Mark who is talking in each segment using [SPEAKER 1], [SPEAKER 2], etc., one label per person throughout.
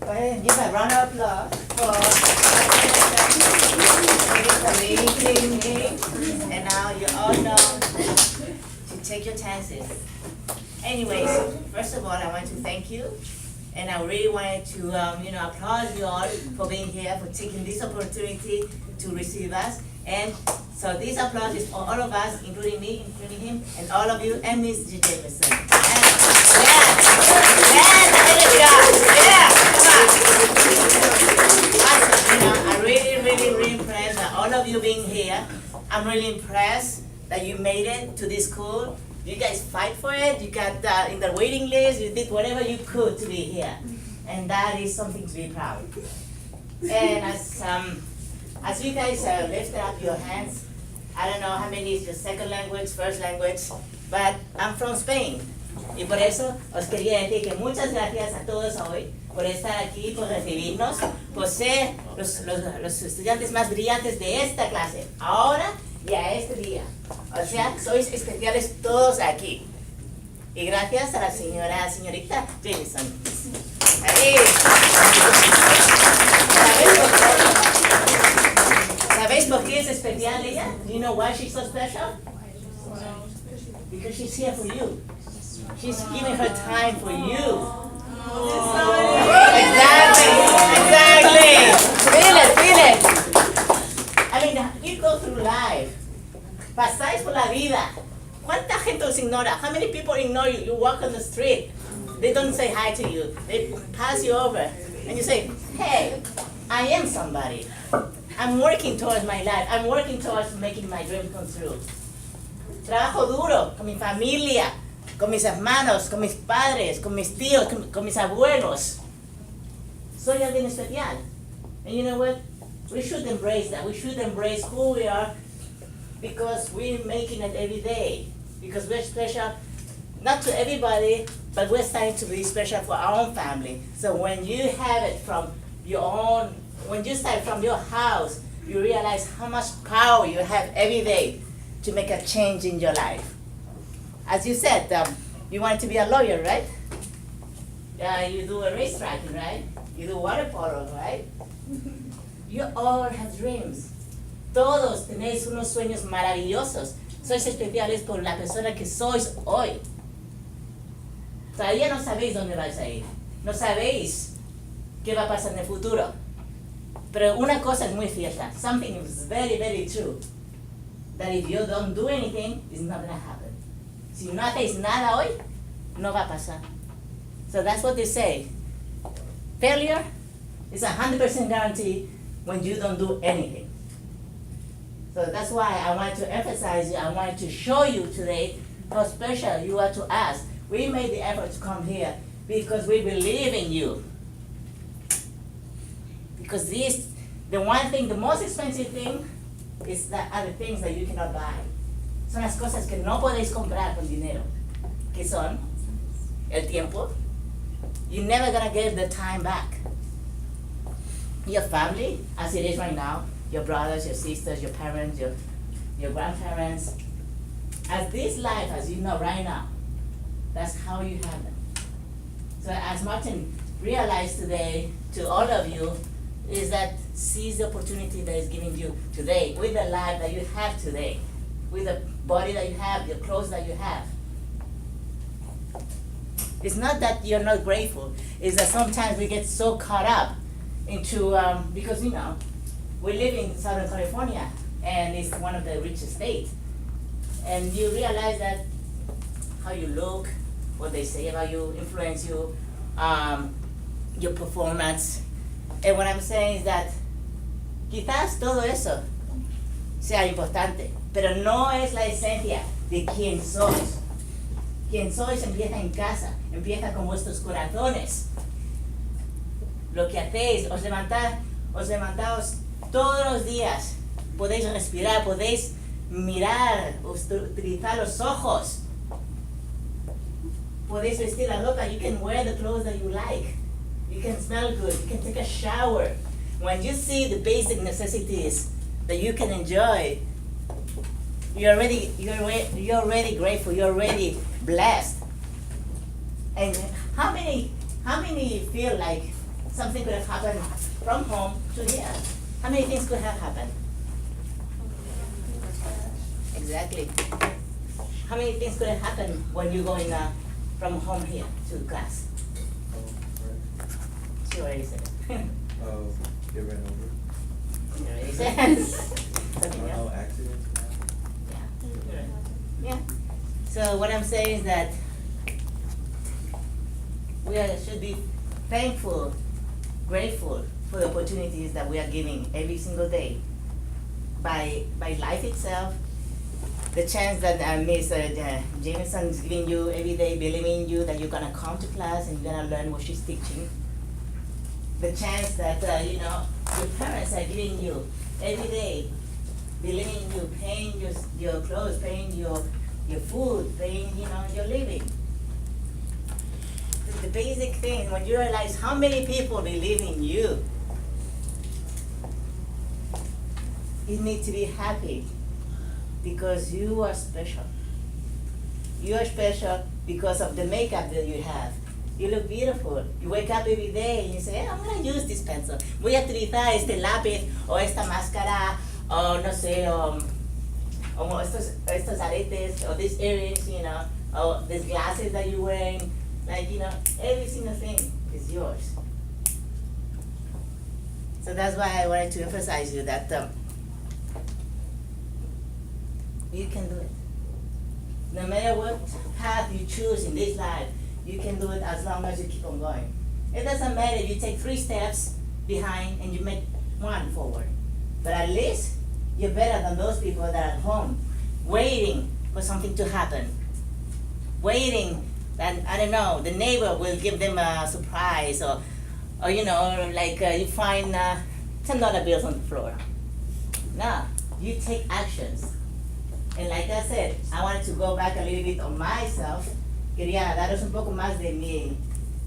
[SPEAKER 1] Go ahead and give a round of applause for amazing. And now you all know to take your chances. Anyways, first of all, I want to thank you. And I really wanted to applaud you all for being here, for taking this opportunity to receive us. And so this applause is for all of us, including me, including him, and all of you, and Ms. Jameson. I'm really impressed by all of you being here. I'm really impressed that you made it to this school. You guys fight for it. You got in the waiting list. You did whatever you could to be here, and that is something to be proud. And as you guys lifted up your hands, I don't know how many is your second language, first language, but I'm from Spain. Y por eso os quería decir que muchas gracias a todos hoy por estar aquí, por recibirnos, por ser los estudiantes más brillantes de esta clase, ahora y a este día. O sea, sois especiales todos aquí. Y gracias a la señorita Jameson. Ahí. ¿Sabéis por qué es especial ella? Do you know why she's so special? Because she's here for you. She's giving her time for you. Exactly. Feel it. I mean, you go through life. Pasáis por la vida. ¿Cuánta gente os ignora? How many people ignore you? You walk on the street. They don't say hi to you. They pass you over. And you say, hey, I am somebody. I'm working towards my life. I'm working towards making my dream come true. Trabajo duro con mi familia, con mis hermanos, con mis padres, con mis tíos, con mis abuelos. Soy alguien especial. And you know what? We should embrace that. We should embrace who we are because we're making it every day. Because we're special, not to everybody, but we're starting to be special for our own family. So when you have it from your own, when you start from your house, you realize how much power you have every day to make a change in your life. As you said, you want to be a lawyer, right? You do a racetracking, right? You do water polo, right? You all have dreams. Todos tenéis unos sueños maravillosos. Sois especiales por la persona que sois hoy. Todavía no sabéis dónde vais a ir. No sabéis qué va a pasar en el futuro. Pero una cosa es muy cierta. Something is very, very true. That if you don't do anything, it's not going to happen. Si no hacéis nada hoy, no va a pasar. So that's what they say. Failure is 100% guarantee when you don't do anything. So that's why I want to emphasize you. I want to show you today how special you are to us. We made the effort to come here because we believe in you. Because the one thing, the most expensive thing, are the things that you cannot buy. Son las cosas que no podéis comprar con dinero. ¿Qué son? El tiempo. You're never gonna get the time back. Your family, as it is right now, your brothers, your sisters, your parents, your grandparents. As this life, as you know right now, that's how you have them. So as Martin realized today to all of you, is that seize the opportunity that is given you today, with the life that you have today, with the body that you have, the clothes that you have. It's not that you're not grateful, it's that sometimes we get so caught up into, because we live in Southern California, and it's one of the richest states. And you realize that how you look, what they say about you, influence you, your performance. And what I'm saying is that quizás todo eso sea importante, pero no es la esencia de quién sois. Quién sois empieza en casa, empieza con vuestros corazones. Lo que hacéis, os levantaos todos los días, podéis respirar, podéis mirar, utilizar los ojos, podéis vestir la ropa, you can wear the clothes that you like, you can smell good, you can take a shower. When you see the basic necessities that you can enjoy, you're already grateful, you're already blessed. And how many feel like something could have happened from home to here. How many things could have happened? Exactly. How many things could have happened when you're going from home here to class? She already said it.
[SPEAKER 2] Get ran over.
[SPEAKER 1] She already said something else.
[SPEAKER 2] Accidents.
[SPEAKER 1] Yeah. Yeah. So what I'm saying is that should be thankful, grateful for the opportunities that we are getting every single day by life itself, the chance that Ms. Jameson is giving you every day, believing in you that you're gonna come to class and you're gonna learn what she's teaching. The chance that your parents are giving you every day, believing in you, paying your clothes, paying your food, paying your living. The basic thing, when you realize how many people believe in you, you need to be happy because you are special. You are special because of the makeup that you have. You look beautiful. You wake up every day and you say, I'm going to use this pencil. Voy a utilizar este lápiz o esta máscara o no sé, o estos aretes or these earrings, or these glasses that you're wearing. Like, every single thing is yours. So that's why I wanted to emphasize you that you can do it. No matter what path you choose in this life, you can do it as long as you keep on going. It doesn't matter if you take 3 steps behind and you make 1 forward. But at least you're better than those people that are at home, waiting for something to happen. Waiting, and I don't know, the neighbor will give them a surprise, or you find $10 bills on the floor. No, you take actions. And like I said, I wanted to go back a little bit on myself. Quería daros un poco más de mi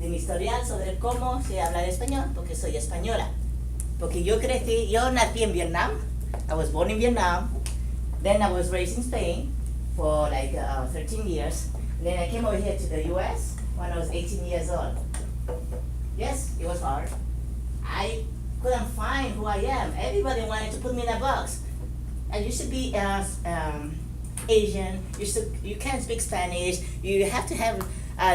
[SPEAKER 1] historial sobre cómo se habla de español, porque soy española. Porque yo nací en Vietnam. I was born in Vietnam. Then I was raised in Spain for 13 years. And then I came over here to the US when I was 18 years old. Yes, it was hard. I couldn't find who I am. Everybody wanted to put me in a box. I used to be Asian. You can't speak Spanish. You have to have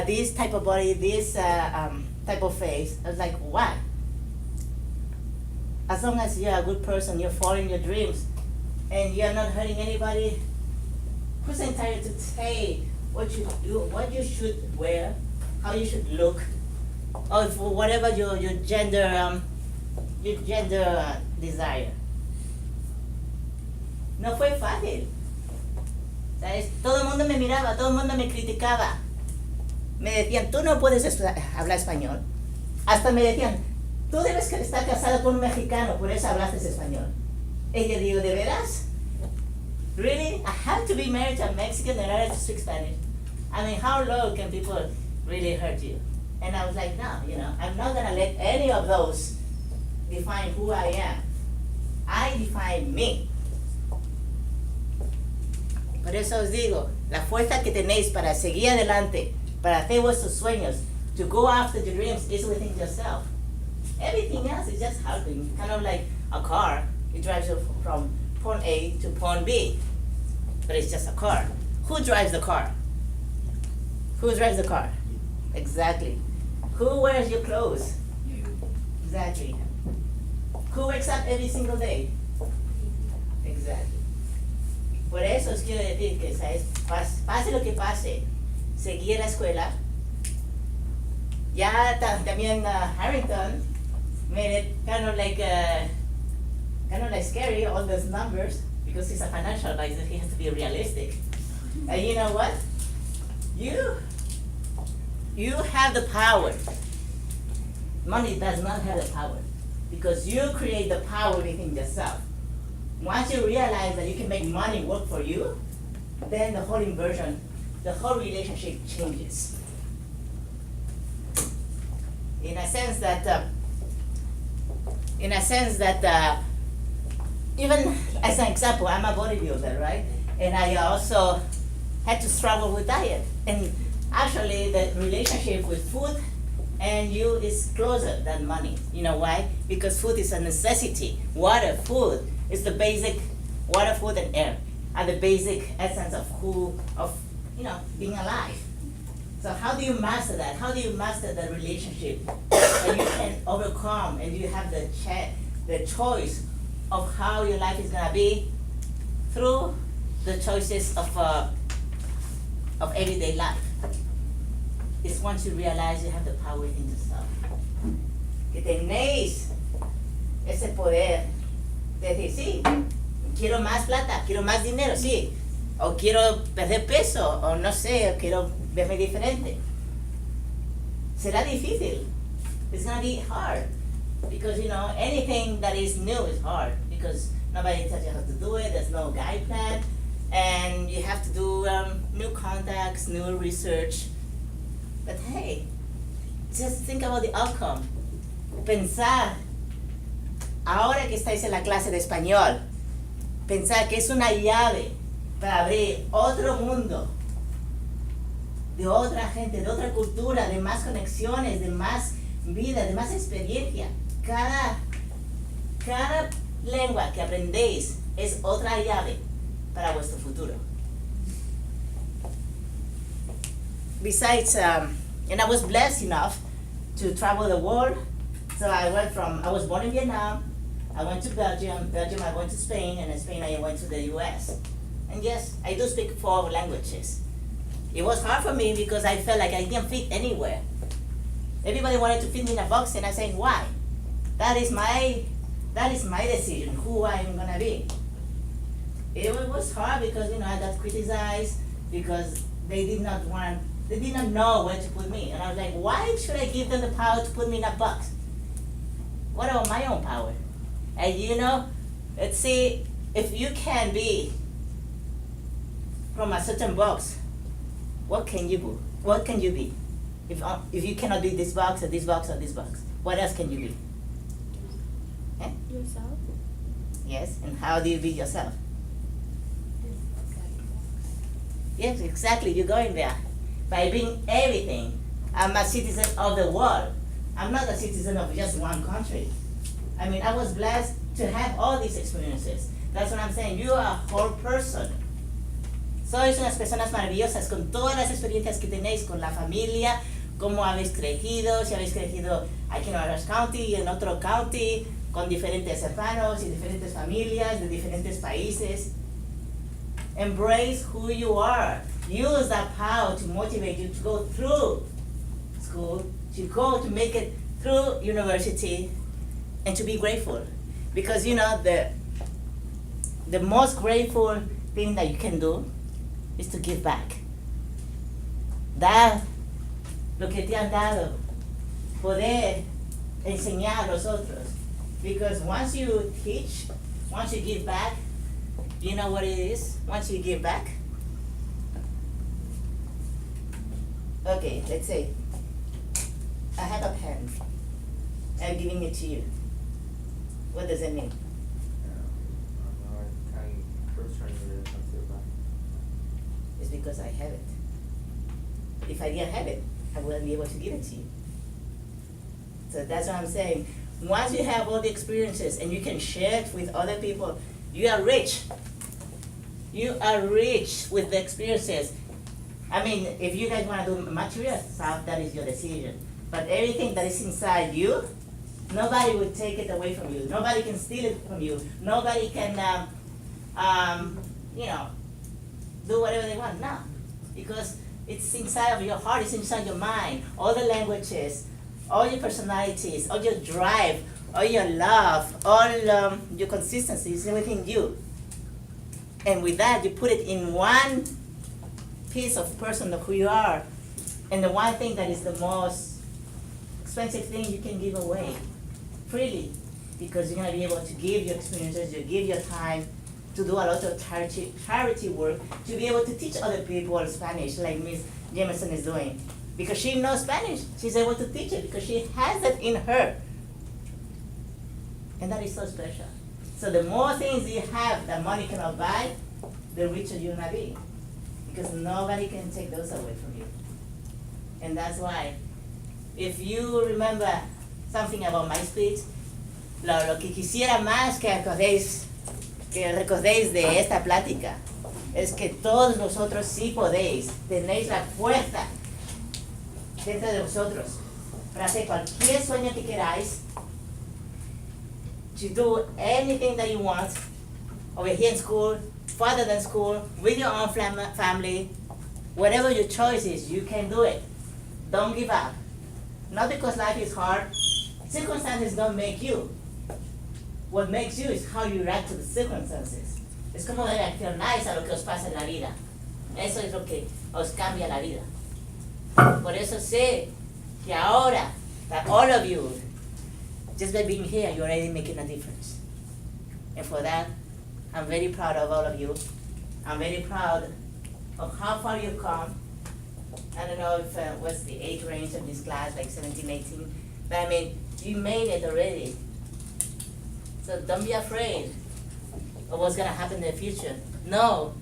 [SPEAKER 1] this type of body, this type of face. I was like, why? As long as you're a good person, you're following your dreams, and you're not hurting anybody, who's entitled to say what you do, what you should wear, how you should look, or for whatever your gender desire? No fue fácil. ¿Sabes? Todo el mundo me miraba, todo el mundo me criticaba. Me decían, tú no puedes hablar español. Hasta me decían, tú debes estar casado con un mexicano, por eso hablaste español. Y yo digo, ¿de veras? Really? I have to be married to a Mexican in order to speak Spanish? I mean, how low can people really hurt you? And I was like, no, I'm not going to let any of those define who I am. I define me. Por eso os digo, la fuerza que tenéis para seguir adelante, para hacer vuestros sueños, to go after your dreams is within yourself. Everything else is just helping, kind of like a car. It drives you from point A to point B, but it's just a car. Who drives the car? Who drives the car? Exactly. Who wears your clothes? Exactly. Who wakes up every single day? Exactly. Por eso os quiero decir que, ¿sabes? Pase lo que pase, seguir la escuela. Ya también Harrington made it kind of like scary, all those numbers, because he's a financial advisor, he has to be realistic. And you know what? You have the power. Money does not have the power, because you create the power within yourself. Once you realize that you can make money work for you, then the whole inversion, the whole relationship changes. In a sense that even as an example, I'm a bodybuilder, right? And I also had to struggle with diet. And actually, the relationship with food and you is closer than money. You know why? Because food is a necessity. Water, food is the basic. Water, food, and air are the basic essence of being alive. So how do you master that? How do you master the relationship that you can overcome and you have the choice of how your life is gonna be through the choices of everyday life? It's once you realize you have the power within yourself. Que tenéis ese poder de decir, sí, quiero más plata, quiero más dinero, sí. O quiero perder peso, o no sé, o quiero verme diferente. Será difícil. It's gonna be hard. Because, anything that is new is hard. Because nobody tells you how to do it, there's no guide plan. And you have to do new contacts, new research. But hey, just think about the outcome. Pensar, ahora que estáis en la clase de español, pensar que es una llave para abrir otro mundo, de otra gente, de otra cultura, de más conexiones, de más vida, de más experiencia. Cada lengua que aprendéis es otra llave para vuestro futuro. Besides, and I was blessed enough to travel the world. So I was born in Vietnam, I went to Belgium, I went to Spain, and in Spain I went to the US. And yes, I do speak 4 languages. It was hard for me because I felt like I didn't fit anywhere. Everybody wanted to fit me in a box, and I said, why? That is my decision, who I'm gonna be. It was hard because I got criticized because they did not know where to put me. And I was like, why should I give them the power to put me in a box? What about my own power? And let's see, if you can be from a certain box, what can you do? What can you be? If you cannot be this box or this box or this box, what else can you be? Eh?
[SPEAKER 3] Yourself?
[SPEAKER 1] Yes, and how do you be yourself? Yes, exactly, you're going there. By being everything. I'm a citizen of the world. I'm not a citizen of just one country. I mean, I was blessed to have all these experiences. That's what I'm saying. You are a whole person. Sois unas personas maravillosas con todas las experiencias que tenéis con la familia, cómo habéis crecido, si habéis crecido aquí en Orange County y en otro county, con diferentes hermanos y diferentes familias de diferentes países. Embrace who you are. Use that power to motivate you to go through school, to make it through university, and to be grateful. Because the most grateful thing that you can do is to give back. Dar lo que te han dado, poder enseñar a los otros. Because once you teach, once you give back, you know what it is? Once you give back? Okay, let's say I have a pen. I'm giving it to you. What does it mean? It's because I have it. If I didn't have it, I wouldn't be able to give it to you. So that's what I'm saying. Once you have all the experiences and you can share it with other people, you are rich. You are rich with the experiences. I mean, if you guys want to do material stuff, that is your decision. But everything that is inside you, nobody will take it away from you. Nobody can steal it from you. Nobody can, do whatever they want. No, because it's inside of your heart. It's inside your mind. All the languages, all your personalities, all your drive, all your love, all your consistency is within you. And with that, you put it in one piece of person of who you are, and the one thing that is the most expensive thing you can give away freely, because you're gonna be able to give your experiences, you give your time to do a lot of charity work, to be able to teach other people Spanish, like Miss Jameson is doing, because she knows Spanish. She's able to teach it because she has it in her, and that is so special. So the more things you have that money cannot buy, the richer you're gonna be, because nobody can take those away from you. And that's why if you remember something about my speech, lo que quisiera más que recordéis de esta plática es que todos vosotros sí podéis, tenéis la fuerza dentro de vosotros para hacer cualquier sueño que queráis, to do anything that you want over here in school, further than school, with your own family, whatever your choice is, you can do it. Don't give up. Not because life is hard, circumstances don't make you. What makes you is how you react to the circumstances. Es como reaccionáis a lo que os pasa en la vida. Eso es lo que os cambia la vida. Por eso sé que ahora, that all of you, just by being here, you're already making a difference. And for that, I'm very proud of all of you. I'm very proud of how far you've come. I don't know if what's the age range of this class, like 17, 18. But I mean, you made it already. So don't be afraid of what's gonna happen in the future. Know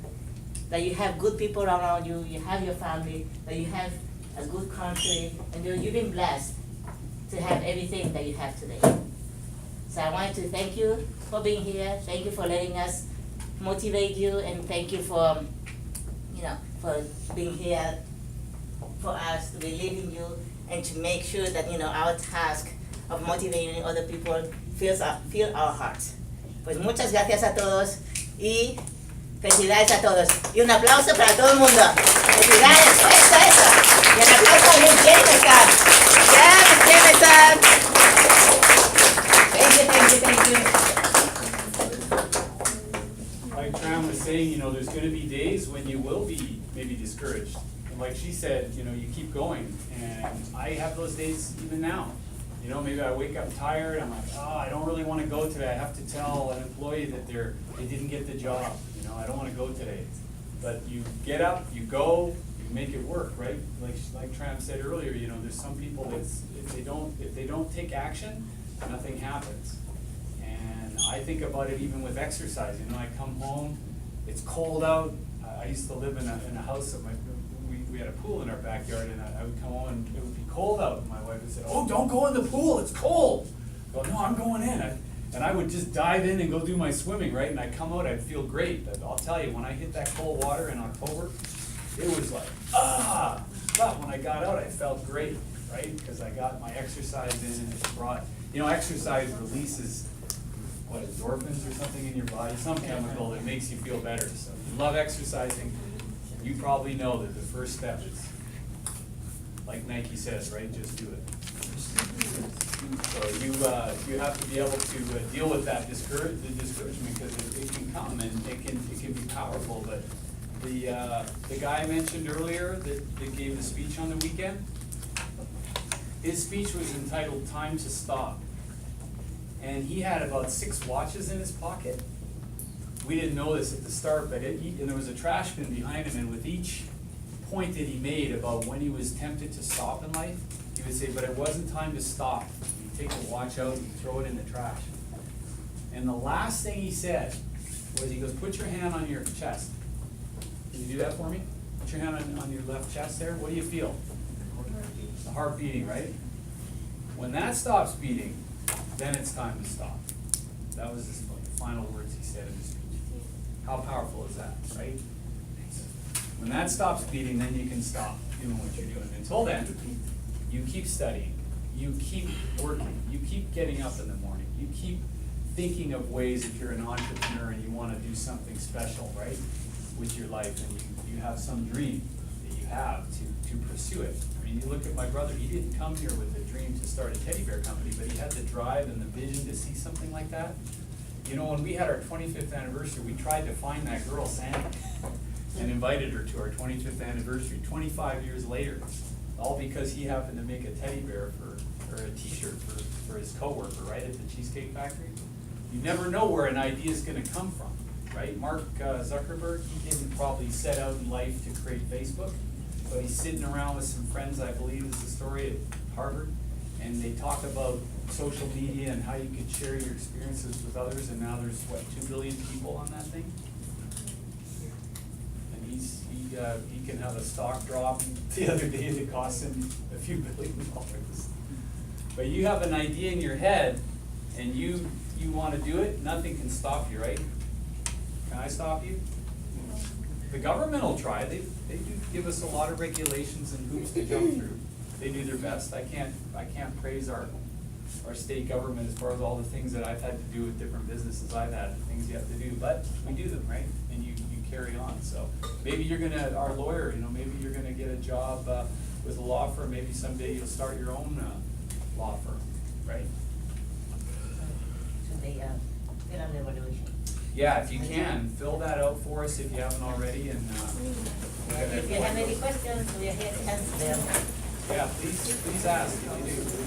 [SPEAKER 1] that you have good people around you, you have your family, that you have a good country, and you've been blessed to have everything that you have today. So I wanted to thank you for being here. Thank you for letting us motivate you, and thank you for, for being here for us to believe in you and to make sure that our task of motivating other people fill our hearts. Pues muchas gracias a todos y felicidades a todos. Y un aplauso para todo el mundo. Felicidades, eso. Y un aplauso a Jameson. Jameson. Thank you.
[SPEAKER 3] Like Tram was saying, there's going to be days when you will be maybe discouraged. And like she said, you keep going. And I have those days even now. Maybe I wake up tired, I'm like, I don't really want to go today. I have to tell an employee that they didn't get the job. I don't want to go today. But you get up, you go, you make it work, right? Like Tram said earlier, there's some people that if they don't take action, nothing happens. And I think about it even with exercise. I come home, it's cold out. I used to live in a house that we had a pool in our backyard, and I would come home and it would be cold out. And my wife would say, "Oh, don't go in the pool, it's cold." I go, "No, I'm going in." And I would just dive in and go do my swimming, right? And I'd come out, I'd feel great. But I'll tell you, when I hit that cold water in October, it was like, But when I got out, I felt great, right? Because I got my exercise in, and it brought, exercise releases, endorphins or something in your body, some chemical that makes you feel better. So if you love exercising, you probably know that the first step is, like Nike says, right? Just do it. So you have to be able to deal with that discouragement, because it can come and it can be powerful. But the guy I mentioned earlier that gave the speech on the weekend, his speech was entitled "Time to Stop," and he had about 6 watches in his pocket. We didn't know this at the start, but and there was a trash bin behind him, and with each point that he made about when he was tempted to stop in life, he would say, "But it wasn't time to stop." He'd take the watch out and throw it in the trash. And the last thing he said was, he goes, "Put your hand on your chest." Can you do that for me? Put your hand on your left chest there. What do you feel? The heart beating, right? When that stops beating, then it's time to stop. That was his final words he said in his speech. How powerful is that, right? When that stops beating, then you can stop doing what you're doing. Until then, you keep studying, you keep working, you keep getting up in the morning, you keep thinking of ways, if you're an entrepreneur and you want to do something special, right, with your life, and you have some dream that you have to pursue it. I mean, you look at my brother, he didn't come here with a dream to start a teddy bear company, but he had the drive and the vision to see something like that. When we had our 25th anniversary, we tried to find that girl, Sandy, and invited her to our 25th anniversary 25 years later, all because he happened to make a teddy bear or a t-shirt for his coworker, right, at the Cheesecake Factory. You never know where an idea is going to come from, right? Mark Zuckerberg, he didn't probably set out in life to create Facebook, but he's sitting around with some friends, I believe is the story, at Harvard, and they talk about social media and how you could share your experiences with others, and now there's, 2 billion people on that thing? And he can have a stock drop the other day that cost him a few $1 billion. But you have an idea in your head, and you wanna do it, nothing can stop you, right? Can I stop you? The government will try, they do give us a lot of regulations and hoops to jump through. They do their best. I can't praise our state government as far as all the things that I've had to do with different businesses I've had, the things you have to do, but we do them, right? And you carry on, so maybe you're gonna, our lawyer, you know, maybe you're gonna get a job, with a law firm, maybe someday you'll start your own, law firm, right?
[SPEAKER 4] So they, fill out the evaluation.
[SPEAKER 3] Yeah, if you can, fill that out for us if you haven't already, and,
[SPEAKER 4] If you have any questions, we are here to answer them.
[SPEAKER 3] yeah, please ask if you do.